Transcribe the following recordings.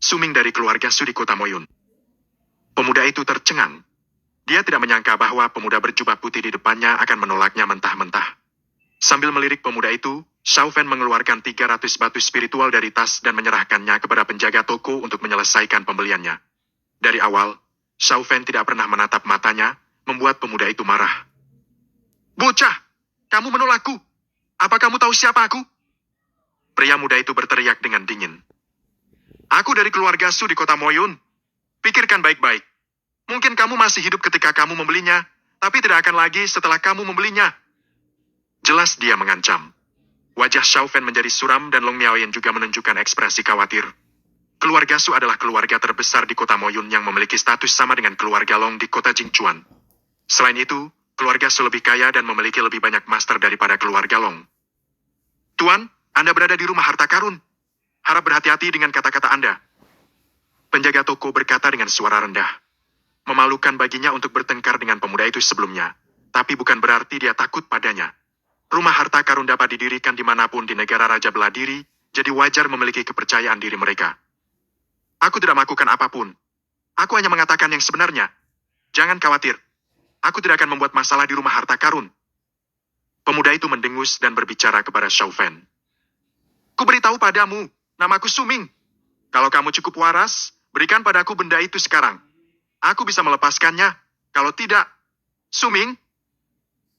Suming dari keluarga Su di kota Moyun. Pemuda itu tercengang. Dia tidak menyangka bahwa pemuda berjubah putih di depannya akan menolaknya mentah-mentah. Sambil melirik pemuda itu, Xiao Fan mengeluarkan 300 batu spiritual dari tas dan menyerahkannya kepada penjaga toko untuk menyelesaikan pembeliannya. Dari awal, Xiao Fan tidak pernah menatap matanya, membuat pemuda itu marah. Bocah, kamu menolakku. Apa kamu tahu siapa aku? Pria muda itu berteriak dengan dingin. Aku dari keluarga Su di kota Moyun. Pikirkan baik-baik. Mungkin kamu masih hidup ketika kamu membelinya, tapi tidak akan lagi setelah kamu membelinya. Jelas dia mengancam. Wajah Xiao Fan menjadi suram dan Long Miaoyan juga menunjukkan ekspresi khawatir. Keluarga Su adalah keluarga terbesar di kota Moyun yang memiliki status sama dengan keluarga Long di kota Jingchuan. Selain itu, keluarga Su lebih kaya dan memiliki lebih banyak master daripada keluarga Long. Tuan, Anda berada di rumah harta karun. Harap berhati-hati dengan kata-kata Anda. Penjaga toko berkata dengan suara rendah. Memalukan baginya untuk bertengkar dengan pemuda itu sebelumnya, tapi bukan berarti dia takut padanya. Rumah harta karun dapat didirikan dimanapun di negara Raja Beladiri, jadi wajar memiliki kepercayaan diri mereka. Aku tidak melakukan apapun. Aku hanya mengatakan yang sebenarnya. Jangan khawatir. Aku tidak akan membuat masalah di rumah harta karun. Pemuda itu mendengus dan berbicara kepada Xiao Fan. Ku beritahu padamu, namaku Suming. Kalau kamu cukup waras, berikan padaku benda itu sekarang. Aku bisa melepaskannya. Kalau tidak, Suming.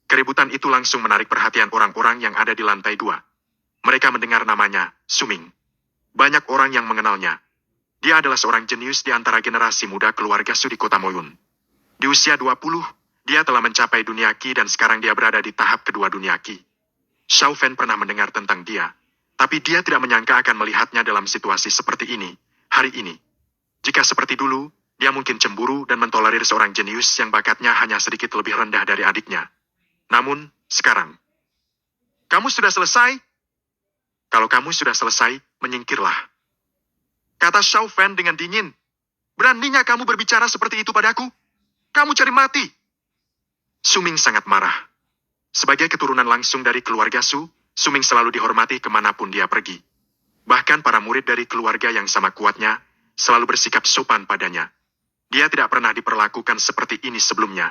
Keributan itu langsung menarik perhatian orang-orang yang ada di lantai 2. Mereka mendengar namanya, Suming. Banyak orang yang mengenalnya. Dia adalah seorang jenius di antara generasi muda keluarga Su di kota Moyun. Di usia 20, dia telah mencapai dunia Qi dan sekarang dia berada di tahap kedua dunia Qi. Xiao Fan pernah mendengar tentang dia, tapi dia tidak menyangka akan melihatnya dalam situasi seperti ini, hari ini. Jika seperti dulu, dia mungkin cemburu dan mentolerir seorang jenius yang bakatnya hanya sedikit lebih rendah dari adiknya. Namun, sekarang. Kamu sudah selesai? Kalau kamu sudah selesai, menyingkirlah. Kata Xiao Fan dengan dingin. Beraninya kamu berbicara seperti itu padaku? Kamu cari mati. Suming sangat marah. Sebagai keturunan langsung dari keluarga Su, Suming selalu dihormati kemanapun dia pergi. Bahkan para murid dari keluarga yang sama kuatnya, selalu bersikap sopan padanya. Dia tidak pernah diperlakukan seperti ini sebelumnya.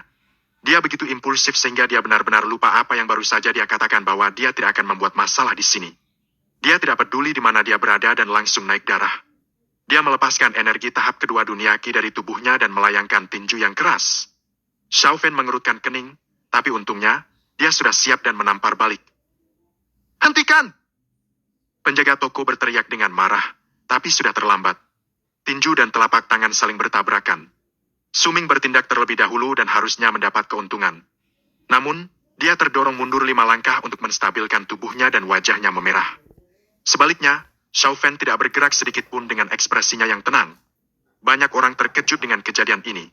Dia begitu impulsif sehingga dia benar-benar lupa apa yang baru saja dia katakan bahwa dia tidak akan membuat masalah di sini. Dia tidak peduli di mana dia berada dan langsung naik darah. Dia melepaskan energi tahap kedua dunia Qi dari tubuhnya dan melayangkan tinju yang keras. Xiao Fan mengerutkan kening, tapi untungnya, dia sudah siap dan menampar balik. Hentikan! Penjaga toko berteriak dengan marah, tapi sudah terlambat. Tinju dan telapak tangan saling bertabrakan. Suming bertindak terlebih dahulu dan harusnya mendapat keuntungan. Namun, dia terdorong mundur 5 langkah untuk menstabilkan tubuhnya dan wajahnya memerah. Sebaliknya, Xiao Fan tidak bergerak sedikit pun dengan ekspresinya yang tenang. Banyak orang terkejut dengan kejadian ini.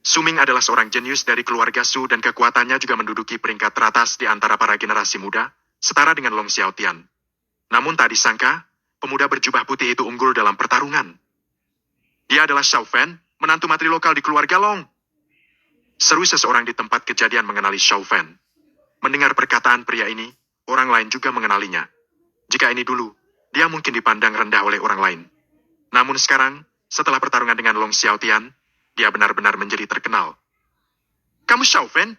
Suming adalah seorang jenius dari keluarga Su dan kekuatannya juga menduduki peringkat teratas di antara para generasi muda, setara dengan Long Xiaotian. Namun tak disangka, pemuda berjubah putih itu unggul dalam pertarungan. Dia adalah Xiao Fan, menantu matri lokal di keluarga Long. Seru seseorang di tempat kejadian mengenali Xiao Fan. Mendengar perkataan pria ini, orang lain juga mengenalinya. Jika ini dulu, dia mungkin dipandang rendah oleh orang lain. Namun sekarang, setelah pertarungan dengan Long Xiaotian, dia benar-benar menjadi terkenal. Kamu Xiao Fan?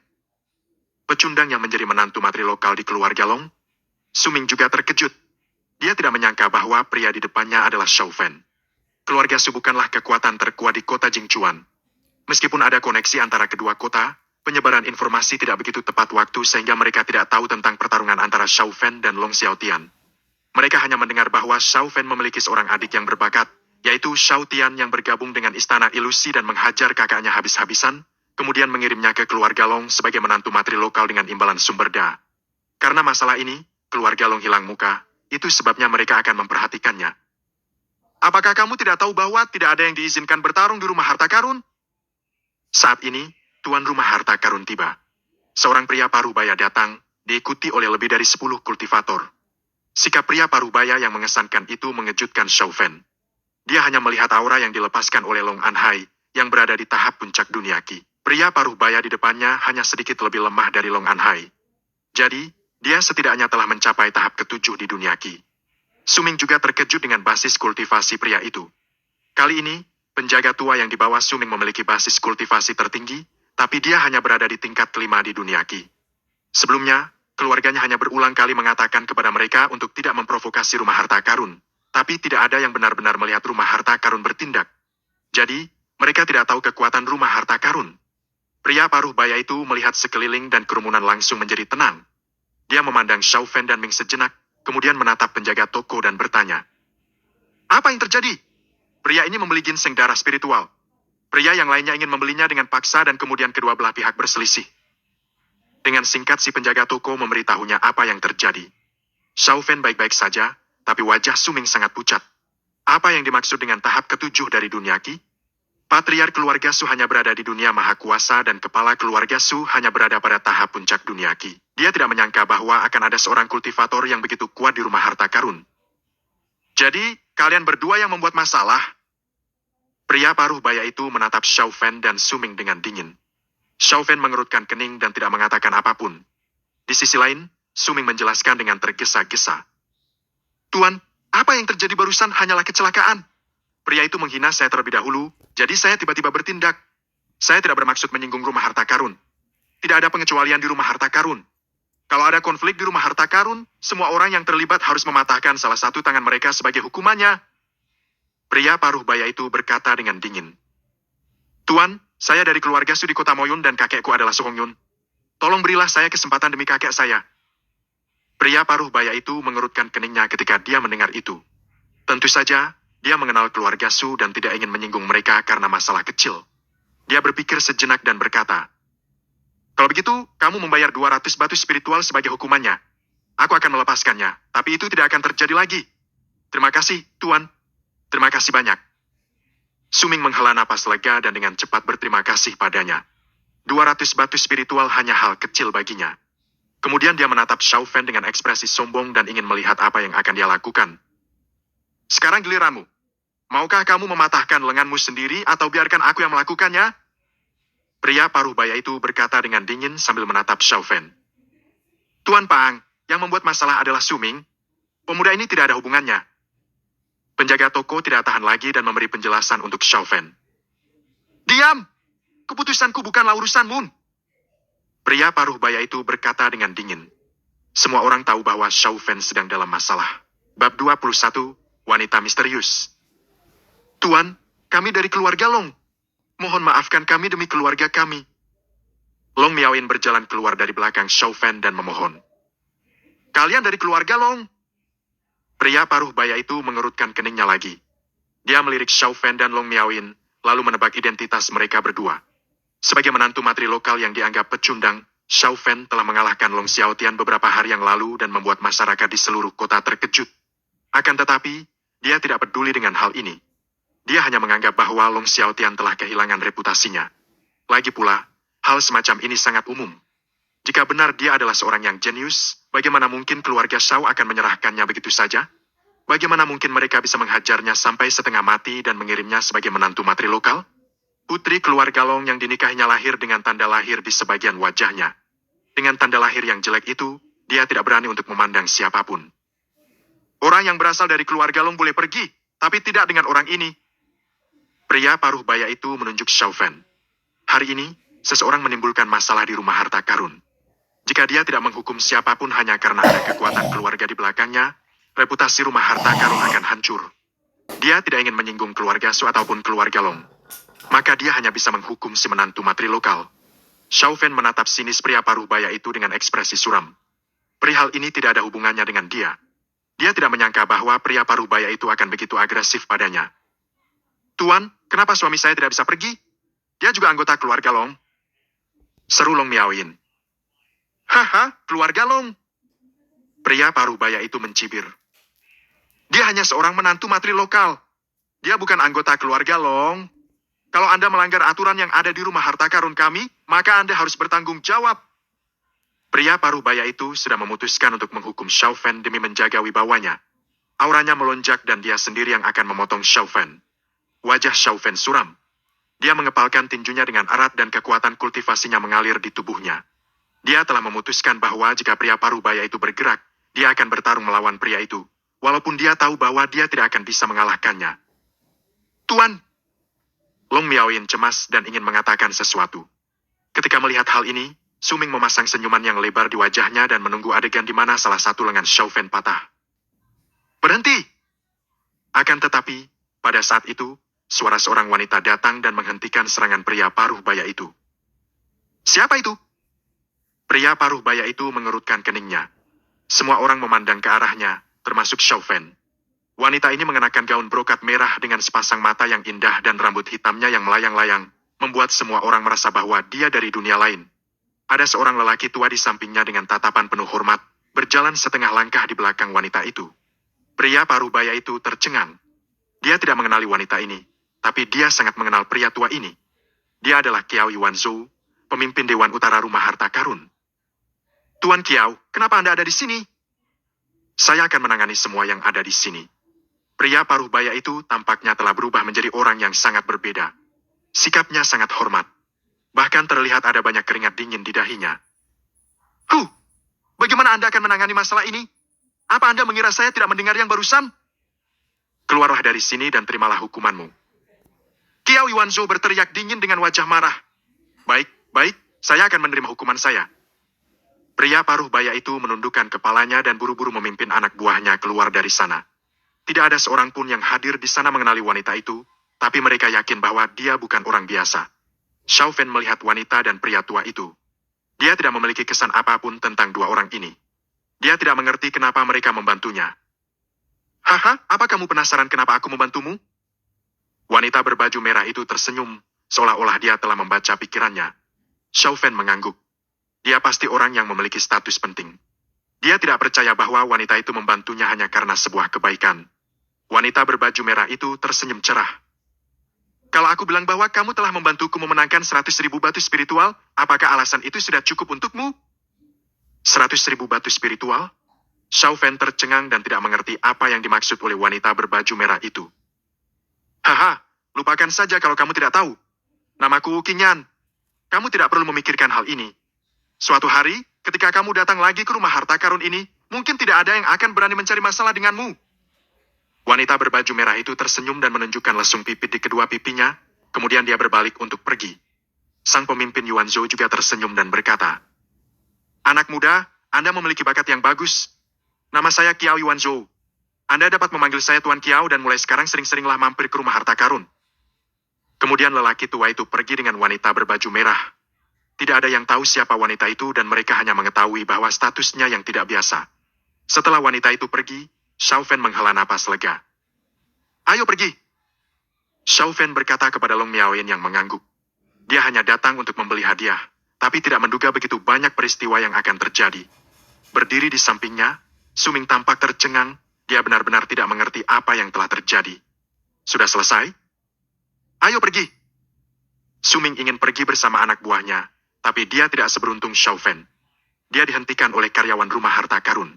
Pecundang yang menjadi menantu matri lokal di keluarga Long? Suming juga terkejut. Dia tidak menyangka bahwa pria di depannya adalah Xiao Fan. Keluarga Su bukanlah kekuatan terkuat di kota Jingchuan. Meskipun ada koneksi antara kedua kota, penyebaran informasi tidak begitu tepat waktu sehingga mereka tidak tahu tentang pertarungan antara Xiao Fan dan Long Xiaotian. Mereka hanya mendengar bahwa Xiao Fan memiliki seorang adik yang berbakat, yaitu Xiao Tian yang bergabung dengan Istana Ilusi dan menghajar kakaknya habis-habisan, kemudian mengirimnya ke keluarga Long sebagai menantu matri lokal dengan imbalan sumber daya. Karena masalah ini, keluarga Long hilang muka, itu sebabnya mereka akan memperhatikannya. Apakah kamu tidak tahu bahwa tidak ada yang diizinkan bertarung di rumah harta karun? Saat ini, tuan rumah harta karun tiba. Seorang pria parubaya datang, diikuti oleh lebih dari 10 kultivator. Sikap pria parubaya yang mengesankan itu mengejutkan Xiao Fan. Dia hanya melihat aura yang dilepaskan oleh Long Anhai, yang berada di tahap puncak dunia Qi. Pria parubaya di depannya hanya sedikit lebih lemah dari Long Anhai. Jadi, dia setidaknya telah mencapai tahap ke-7 di dunia Qi. Suming juga terkejut dengan basis kultivasi pria itu. Kali ini, penjaga tua yang dibawa Suming memiliki basis kultivasi tertinggi, tapi dia hanya berada di tingkat kelima di dunia Ki. Sebelumnya, keluarganya hanya berulang kali mengatakan kepada mereka untuk tidak memprovokasi rumah harta karun, tapi tidak ada yang benar-benar melihat rumah harta karun bertindak. Jadi, mereka tidak tahu kekuatan rumah harta karun. Pria paruh baya itu melihat sekeliling dan kerumunan langsung menjadi tenang. Dia memandang Xiao Fan dan Ming sejenak, kemudian menatap penjaga toko dan bertanya, "Apa yang terjadi?" Pria ini membeli ginseng darah spiritual. Pria yang lainnya ingin membelinya dengan paksa dan kemudian kedua belah pihak berselisih. Dengan singkat si penjaga toko memberitahunya apa yang terjadi. Xiao Fan baik-baik saja, tapi wajah Suming sangat pucat. Apa yang dimaksud dengan tahap ketujuh dari dunia Ki? Patriark keluarga Su hanya berada di dunia maha kuasa dan kepala keluarga Su hanya berada pada tahap puncak dunia Ki. Dia tidak menyangka bahwa akan ada seorang kultivator yang begitu kuat di rumah harta karun. Jadi, kalian berdua yang membuat masalah? Pria paruh baya itu menatap Xiao Fan dan Suming dengan dingin. Xiao Fan mengerutkan kening dan tidak mengatakan apapun. Di sisi lain, Suming menjelaskan dengan tergesa-gesa. "Tuan, apa yang terjadi barusan hanyalah kecelakaan. Pria itu menghina saya terlebih dahulu, jadi saya tiba-tiba bertindak. Saya tidak bermaksud menyinggung rumah harta karun. Tidak ada pengecualian di rumah harta karun. Kalau ada konflik di rumah harta karun, semua orang yang terlibat harus mematahkan salah satu tangan mereka sebagai hukumannya." Pria paruh baya itu berkata dengan dingin. "Tuan, saya dari keluarga Su di kota Moyun dan kakekku adalah Sohong Yun. Tolong berilah saya kesempatan demi kakek saya." Pria paruh baya itu mengerutkan keningnya ketika dia mendengar itu. Tentu saja, dia mengenal keluarga Su dan tidak ingin menyinggung mereka karena masalah kecil. Dia berpikir sejenak dan berkata, "Kalau begitu, kamu membayar 200 batu spiritual sebagai hukumannya. Aku akan melepaskannya, tapi itu tidak akan terjadi lagi. Terima kasih, Tuan. Terima kasih banyak." Suming menghela napas lega dan dengan cepat berterima kasih padanya. 200 batu spiritual hanya hal kecil baginya. Kemudian dia menatap Xiao Fan dengan ekspresi sombong dan ingin melihat apa yang akan dia lakukan. "Sekarang giliranmu. Maukah kamu mematahkan lenganmu sendiri atau biarkan aku yang melakukannya?" Pria paruh baya itu berkata dengan dingin sambil menatap Xiao Fan. "Tuan Pang, yang membuat masalah adalah Suming. Pemuda ini tidak ada hubungannya." Penjaga toko tidak tahan lagi dan memberi penjelasan untuk Xiao Fan. "Diam! Keputusanku bukanlah urusanmu." Pria paruh baya itu berkata dengan dingin. Semua orang tahu bahwa Xiao Fan sedang dalam masalah. Bab 21, Wanita Misterius. "Tuan, kami dari keluarga Long. Mohon maafkan kami demi keluarga kami." Long Miaoin berjalan keluar dari belakang Xiao Fan dan memohon. "Kalian dari keluarga Long?" Pria paruh baya itu mengerutkan keningnya lagi. Dia melirik Xiao Fan dan Long Miaoin, lalu menebak identitas mereka berdua. Sebagai menantu matri lokal yang dianggap pecundang, Xiao Fan telah mengalahkan Long Xiaotian beberapa hari yang lalu dan membuat masyarakat di seluruh kota terkejut. Akan tetapi, dia tidak peduli dengan hal ini. Dia hanya menganggap bahwa Long Xiaotian telah kehilangan reputasinya. Lagi pula, hal semacam ini sangat umum. Jika benar dia adalah seorang yang jenius, bagaimana mungkin keluarga Xiao akan menyerahkannya begitu saja? Bagaimana mungkin mereka bisa menghajarnya sampai setengah mati dan mengirimnya sebagai menantu matri lokal? Putri keluarga Long yang dinikahinya lahir dengan tanda lahir di sebagian wajahnya. Dengan tanda lahir yang jelek itu, dia tidak berani untuk memandang siapapun. "Orang yang berasal dari keluarga Long boleh pergi, tapi tidak dengan orang ini." Pria paruh baya itu menunjuk Xiao Fan. Hari ini, seseorang menimbulkan masalah di rumah harta karun. Jika dia tidak menghukum siapapun hanya karena ada kekuatan keluarga di belakangnya, reputasi rumah harta karun akan hancur. Dia tidak ingin menyinggung keluarga Su ataupun keluarga Long. Maka dia hanya bisa menghukum si menantu matri lokal. Xiao Fan menatap sinis pria paruh baya itu dengan ekspresi suram. Perihal ini tidak ada hubungannya dengan dia. Dia tidak menyangka bahwa pria paruh baya itu akan begitu agresif padanya. "Tuan, kenapa suami saya tidak bisa pergi? Dia juga anggota keluarga Long." Seru Long Miaoin. "Haha, keluarga Long." Pria paruh baya itu mencibir. "Dia hanya seorang menantu matri lokal. Dia bukan anggota keluarga Long. Kalau Anda melanggar aturan yang ada di rumah harta karun kami, maka Anda harus bertanggung jawab." Pria paruh baya itu sudah memutuskan untuk menghukum Xiao Fan demi menjaga wibawanya. Auranya melonjak dan dia sendiri yang akan memotong Xiao Fan. Wajah Xiao Fan suram. Dia mengepalkan tinjunya dengan erat dan kekuatan kultivasinya mengalir di tubuhnya. Dia telah memutuskan bahwa jika pria paruh baya itu bergerak, dia akan bertarung melawan pria itu, walaupun dia tahu bahwa dia tidak akan bisa mengalahkannya. Tuan. Long Miaoyin cemas dan ingin mengatakan sesuatu. Ketika melihat hal ini, Su Ming memasang senyuman yang lebar di wajahnya dan menunggu adegan di mana salah satu lengan Xiao Fan patah. Berhenti! Akan tetapi, pada saat itu, suara seorang wanita datang dan menghentikan serangan pria paruh baya itu. Siapa itu? Pria paruh baya itu mengerutkan keningnya. Semua orang memandang ke arahnya, termasuk Xiao Fan. Wanita ini mengenakan gaun brokat merah dengan sepasang mata yang indah dan rambut hitamnya yang melayang-layang, membuat semua orang merasa bahwa dia dari dunia lain. Ada seorang lelaki tua di sampingnya dengan tatapan penuh hormat, berjalan setengah langkah di belakang wanita itu. Pria paruh baya itu tercengang. Dia tidak mengenali wanita ini, tapi dia sangat mengenal pria tua ini. Dia adalah Kiao Yuanzhou, pemimpin Dewan Utara Rumah Harta Karun. Tuan Kiao, kenapa Anda ada di sini? Saya akan menangani semua yang ada di sini. Pria paruh baya itu tampaknya telah berubah menjadi orang yang sangat berbeda. Sikapnya sangat hormat. Bahkan terlihat ada banyak keringat dingin di dahinya. Bagaimana Anda akan menangani masalah ini? Apa Anda mengira saya tidak mendengar yang barusan? Keluarlah dari sini dan terimalah hukumanmu. Kiao Yuanzhou berteriak dingin dengan wajah marah. Baik, saya akan menerima hukuman saya. Pria paruh baya itu menundukkan kepalanya dan buru-buru memimpin anak buahnya keluar dari sana. Tidak ada seorang pun yang hadir di sana mengenali wanita itu, tapi mereka yakin bahwa dia bukan orang biasa. Xiao Fan melihat wanita dan pria tua itu. Dia tidak memiliki kesan apapun tentang dua orang ini. Dia tidak mengerti kenapa mereka membantunya. Haha, apa kamu penasaran kenapa aku membantumu? Wanita berbaju merah itu tersenyum, seolah-olah dia telah membaca pikirannya. Xiao Fan mengangguk. Dia pasti orang yang memiliki status penting. Dia tidak percaya bahwa wanita itu membantunya hanya karena sebuah kebaikan. Wanita berbaju merah itu tersenyum cerah. Kalau aku bilang bahwa kamu telah membantuku memenangkan 100.000 batu spiritual, apakah alasan itu sudah cukup untukmu? 100.000 batu spiritual? Xiao Fan tercengang dan tidak mengerti apa yang dimaksud oleh wanita berbaju merah itu. Haha, lupakan saja kalau kamu tidak tahu. Namaku Wu Qingyan. Kamu tidak perlu memikirkan hal ini. Suatu hari, ketika kamu datang lagi ke rumah harta karun ini, mungkin tidak ada yang akan berani mencari masalah denganmu. Wanita berbaju merah itu tersenyum dan menunjukkan lesung pipit di kedua pipinya, kemudian dia berbalik untuk pergi. Sang pemimpin Yuanzhou juga tersenyum dan berkata, Anak muda, Anda memiliki bakat yang bagus. Nama saya Kiao Yuanzhou. Anda dapat memanggil saya Tuan Kiao dan mulai sekarang sering-seringlah mampir ke rumah harta karun. Kemudian lelaki tua itu pergi dengan wanita berbaju merah. Tidak ada yang tahu siapa wanita itu dan mereka hanya mengetahui bahwa statusnya yang tidak biasa. Setelah wanita itu pergi, Xiao Fan menghela napas lega. Ayo pergi. Xiao Fan berkata kepada Long Miaoyin yang mengangguk. Dia hanya datang untuk membeli hadiah, tapi tidak menduga begitu banyak peristiwa yang akan terjadi. Berdiri di sampingnya, Su Ming tampak tercengang, dia benar-benar tidak mengerti apa yang telah terjadi. Sudah selesai? Ayo pergi. Su Ming ingin pergi bersama anak buahnya, tapi dia tidak seberuntung Xiao Fan. Dia dihentikan oleh karyawan rumah harta karun.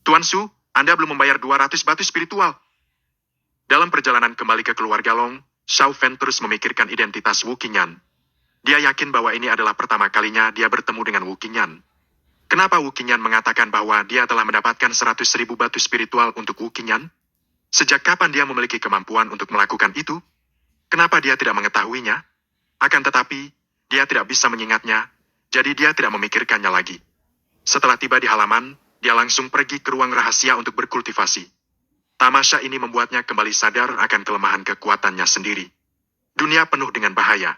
Tuan Su, Anda belum membayar 200 batu spiritual. Dalam perjalanan kembali ke keluarga Long, Xiao Fan terus memikirkan identitas Wu Qingyan. Dia yakin bahwa ini adalah pertama kalinya dia bertemu dengan Wu Qingyan. Kenapa Wu Qingyan mengatakan bahwa dia telah mendapatkan 100.000 batu spiritual untuk Wu Qingyan? Sejak kapan dia memiliki kemampuan untuk melakukan itu? Kenapa dia tidak mengetahuinya? Akan tetapi, dia tidak bisa mengingatnya, jadi dia tidak memikirkannya lagi. Setelah tiba di halaman, dia langsung pergi ke ruang rahasia untuk berkultivasi. Tamasya ini membuatnya kembali sadar akan kelemahan kekuatannya sendiri. Dunia penuh dengan bahaya.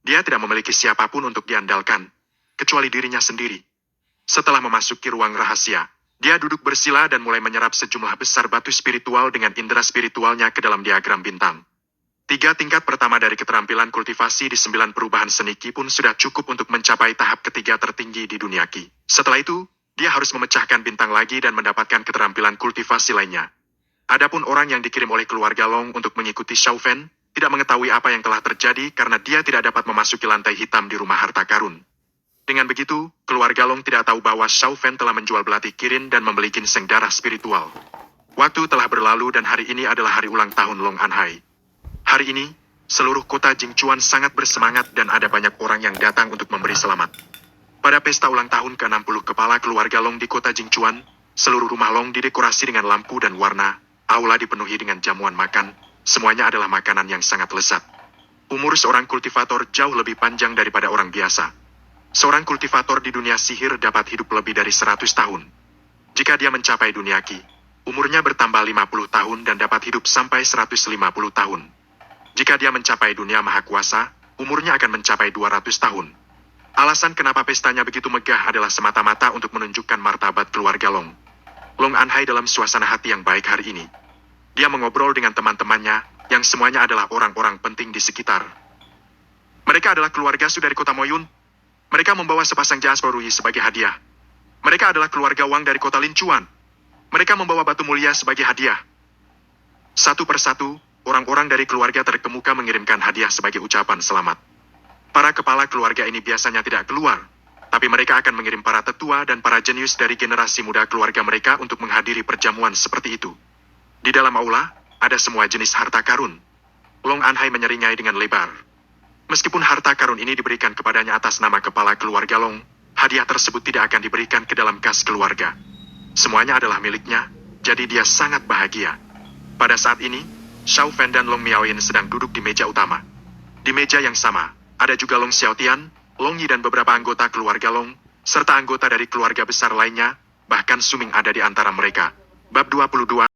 Dia tidak memiliki siapapun untuk diandalkan, kecuali dirinya sendiri. Setelah memasuki ruang rahasia, dia duduk bersila dan mulai menyerap sejumlah besar batu spiritual dengan indera spiritualnya ke dalam diagram bintang. 3 tingkat pertama dari keterampilan kultivasi di 9 perubahan seni Qi pun sudah cukup untuk mencapai tahap ketiga tertinggi di dunia Qi. Setelah itu, dia harus memecahkan bintang lagi dan mendapatkan keterampilan kultivasi lainnya. Adapun orang yang dikirim oleh keluarga Long untuk mengikuti Xiao Fan, tidak mengetahui apa yang telah terjadi karena dia tidak dapat memasuki lantai hitam di rumah harta karun. Dengan begitu, keluarga Long tidak tahu bahwa Xiao Fan telah menjual belati kirin dan membeli ginseng darah spiritual. Waktu telah berlalu dan hari ini adalah hari ulang tahun Long Anhai. Hari ini, seluruh kota Jingchuan sangat bersemangat dan ada banyak orang yang datang untuk memberi selamat. Pada pesta ulang tahun ke-60 kepala keluarga Long di kota Jingchuan, seluruh rumah Long didekorasi dengan lampu dan warna, aula dipenuhi dengan jamuan makan, Semuanya adalah makanan yang sangat lezat. Umur seorang kultivator jauh lebih panjang daripada orang biasa. Seorang kultivator di dunia sihir dapat hidup lebih dari 100 tahun. Jika dia mencapai dunia Ki, umurnya bertambah 50 tahun dan dapat hidup sampai 150 tahun. Jika dia mencapai dunia maha kuasa, umurnya akan mencapai 200 tahun. Alasan kenapa pestanya begitu megah adalah semata-mata untuk menunjukkan martabat keluarga Long. Long Anhai dalam suasana hati yang baik hari ini. Dia mengobrol dengan teman-temannya, yang semuanya adalah orang-orang penting di sekitar. Mereka adalah keluarga Su dari kota Moyun. Mereka membawa sepasang jas Rui sebagai hadiah. Mereka adalah keluarga Wang dari kota Lincuan. Mereka membawa batu mulia sebagai hadiah. Satu persatu, orang-orang dari keluarga terkemuka mengirimkan hadiah sebagai ucapan selamat. Para kepala keluarga ini biasanya tidak keluar, tapi mereka akan mengirim para tetua dan para jenius dari generasi muda keluarga mereka untuk menghadiri perjamuan seperti itu. Di dalam aula, ada semua jenis harta karun. Long Anhai menyeringai dengan lebar. Meskipun harta karun ini diberikan kepadanya atas nama kepala keluarga Long, hadiah tersebut tidak akan diberikan ke dalam kas keluarga. Semuanya adalah miliknya, jadi dia sangat bahagia. Pada saat ini, Xiao Fan dan Long Miaoyin sedang duduk di meja utama. Di meja yang sama, ada juga Long Xiaotian, Long Yi dan beberapa anggota keluarga Long, serta anggota dari keluarga besar lainnya, bahkan Suming ada di antara mereka. Bab 22